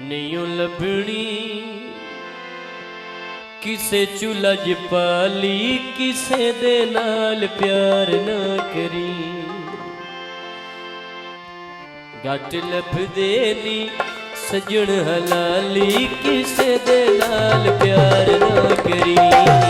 नहीं लभनी किसे चुलझ पाली किसे दे नाल प्यार ना करी घट लभदे नी सजन हलाली किसे दे नाल प्यार ना करी।